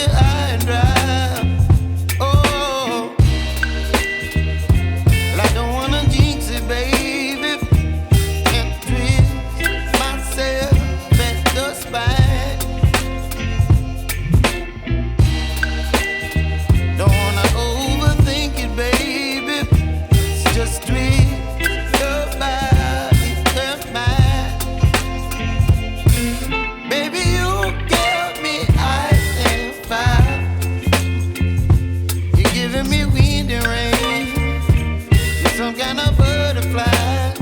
high and dry. Oh, well, I don't wanna jinx it, baby, and twist myself at the spine. Don't wanna overthink it, baby. It's just twist your body and mine. Baby, you give me ice and fire. You're giving me wind and rain. You're some kind of butterfly.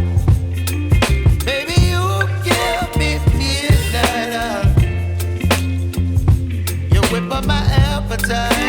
Baby, you give me midnight. You whip up my appetite.